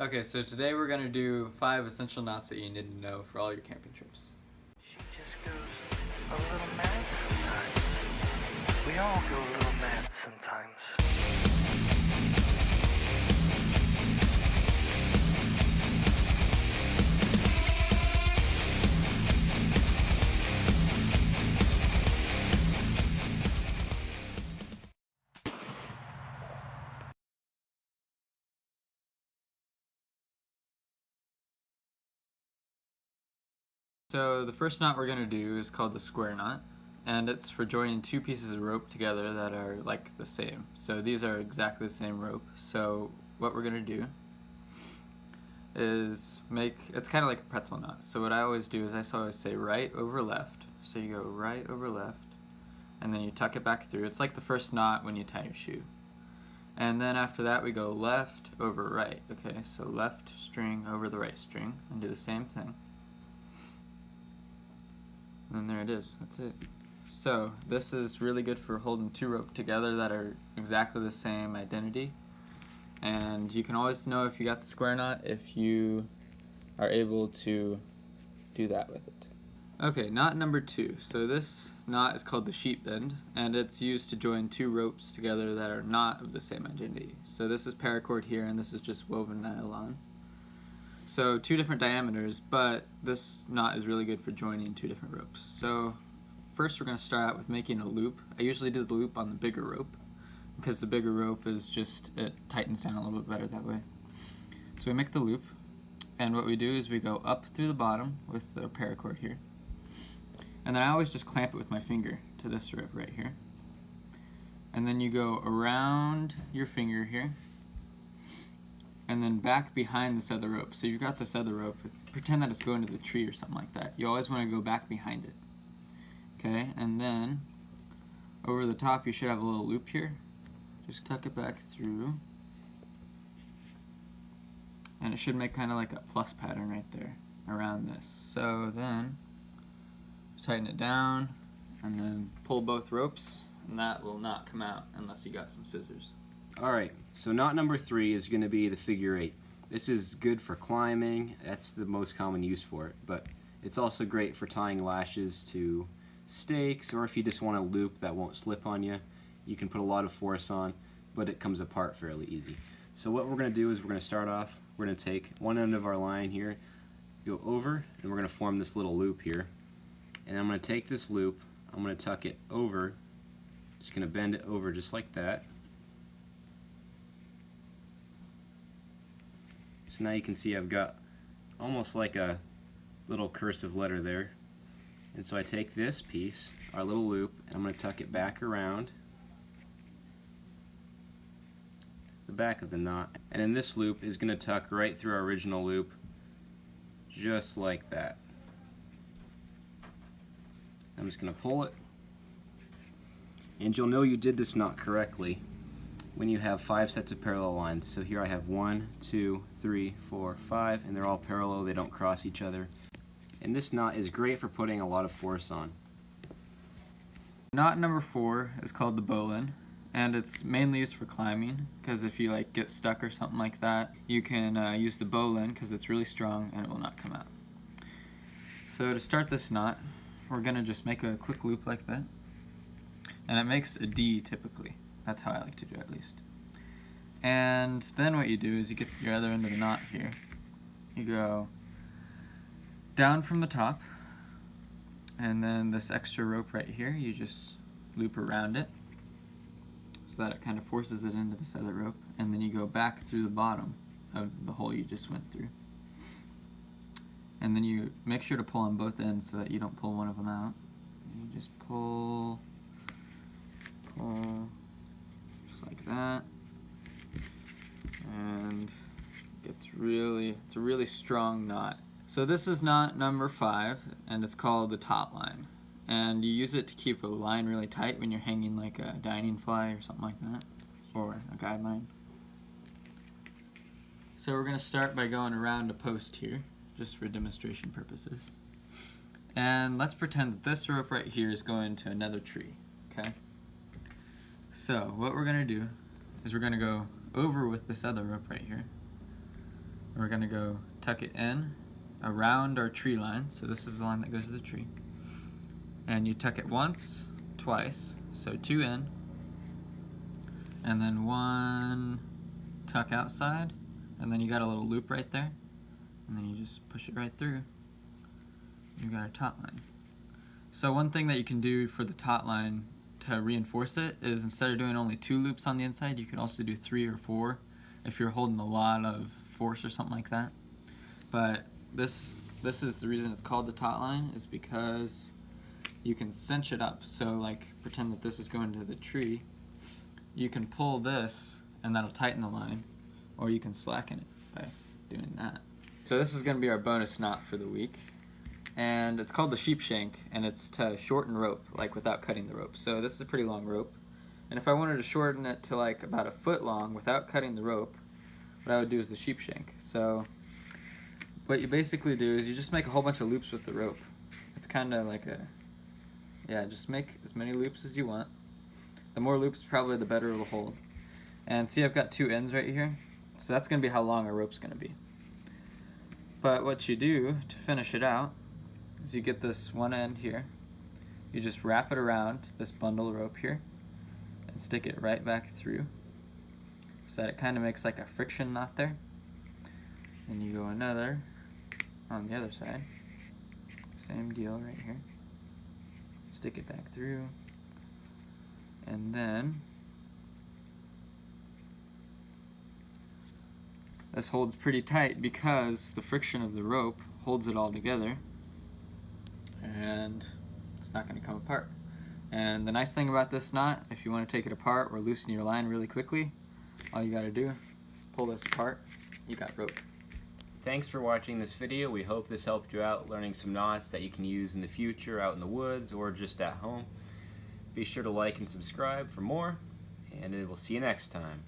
Okay, so today we're going to do 5 essential knots that you need to know for all your camping trips. She just goes a little mad sometimes. We all go a little mad sometimes. So the first knot we're going to do is called the square knot, and it's for joining 2 pieces of rope together that are like the same. So these are exactly the same rope. So what we're going to do is it's kind of like a pretzel knot. So what I always do is I always say right over left. So you go right over left, and then you tuck it back through. It's like the first knot when you tie your shoe. And then after that we go left over right. Okay, so left string over the right string, and do the same thing. And there it is, that's it. So this is really good for holding 2 ropes together that are exactly the same identity. And you can always know if you got the square knot if you are able to do that with it. Okay, knot number 2. So this knot is called the sheep bend, and it's used to join 2 ropes together that are not of the same identity. So this is paracord here, and this is just woven nylon. So 2 different diameters, but this knot is really good for joining 2 different ropes. So first we're going to start out with making a loop. I usually do the loop on the bigger rope because the bigger rope is it tightens down a little bit better that way. So we make the loop, and what we do is we go up through the bottom with the paracord here. And then I always just clamp it with my finger to this rope right here. And then you go around your finger here, and then back behind this other rope. So you've got this other rope, pretend that it's going to the tree or something like that. You always want to go back behind it. Okay, and then over the top you should have a little loop here. Just tuck it back through. And it should make kind of like a plus pattern right there around this. So then tighten it down and then pull both ropes, and that will not come out unless you got some scissors. Alright, so knot number 3 is going to be the figure 8. This is good for climbing, that's the most common use for it, but it's also great for tying lashes to stakes, or if you just want a loop that won't slip on you. You can put a lot of force on, but it comes apart fairly easy. So what we're going to do is we're going to start off, we're going to take one end of our line here, go over, and we're going to form this little loop here. And I'm going to take this loop, I'm going to tuck it over, just going to bend it over just like that. So now you can see I've got almost like a little cursive letter there. And so I take this piece, our little loop, and I'm going to tuck it back around the back of the knot. And then this loop is going to tuck right through our original loop, just like that. I'm just going to pull it. And you'll know you did this knot correctly when you have 5 sets of parallel lines. So here I have 1, 2, 3, 4, 5, and they're all parallel, they don't cross each other. And this knot is great for putting a lot of force on. Knot number 4 is called the bowline, and it's mainly used for climbing, because if you get stuck or something like that, you can use the bowline because it's really strong and it will not come out. So to start this knot, we're going to just make a quick loop like that, and it makes a D typically. That's how I like to do it, at least. And then what you do is you get your other end of the knot here. You go down from the top, and then this extra rope right here, you just loop around it so that it kind of forces it into this other rope, and then you go back through the bottom of the hole you just went through. And then you make sure to pull on both ends so that you don't pull one of them out. You just pull, just like that, and it's a really strong knot. So this is knot number 5, and it's called the Taut-Line. And you use it to keep a line really tight when you're hanging like a dining fly or something like that, or a guideline. So we're going to start by going around a post here, just for demonstration purposes. And let's pretend that this rope right here is going to another tree, okay? So what we're going to do is we're going to go over with this other rope right here. we're going to go tuck it in around our tree line. So this is the line that goes to the tree. And you tuck it once, twice, so 2 in, and then 1 tuck outside, and then you got a little loop right there, and then you just push it right through. You got our Taut-Line. So one thing that you can do for the Taut-Line to reinforce it is, instead of doing only 2 loops on the inside, you can also do 3 or 4 if you're holding a lot of force or something like that. But this is the reason it's called the Taut-Line, is because you can cinch it up. So like, pretend that this is going to the tree. You can pull this and that'll tighten the line, or you can slacken it by doing that. So this is going to be our bonus knot for the week, and it's called the Sheepshank, and it's to shorten rope, like without cutting the rope. So this is a pretty long rope, and if I wanted to shorten it to like about 1 foot long without cutting the rope, what I would do is the Sheepshank. So what you basically do is you just make a whole bunch of loops with the rope. It's kind of like just make as many loops as you want. The more loops, probably the better it'll hold. And see, I've got 2 ends right here, so that's going to be how long our rope's going to be. But what you do to finish it out is you get this one end here, you just wrap it around this bundle of rope here and stick it right back through so that it kind of makes like a friction knot there. And you go another on the other side, same deal right here, stick it back through, and then this holds pretty tight because the friction of the rope holds it all together, and it's not going to come apart. And the nice thing about this knot, if you want to take it apart or loosen your line really quickly, all you got to do, pull this apart, you got rope. Thanks for watching this video. We hope this helped you out learning some knots that you can use in the future out in the woods or just at home. Be sure to like and subscribe for more, and we'll see you next time.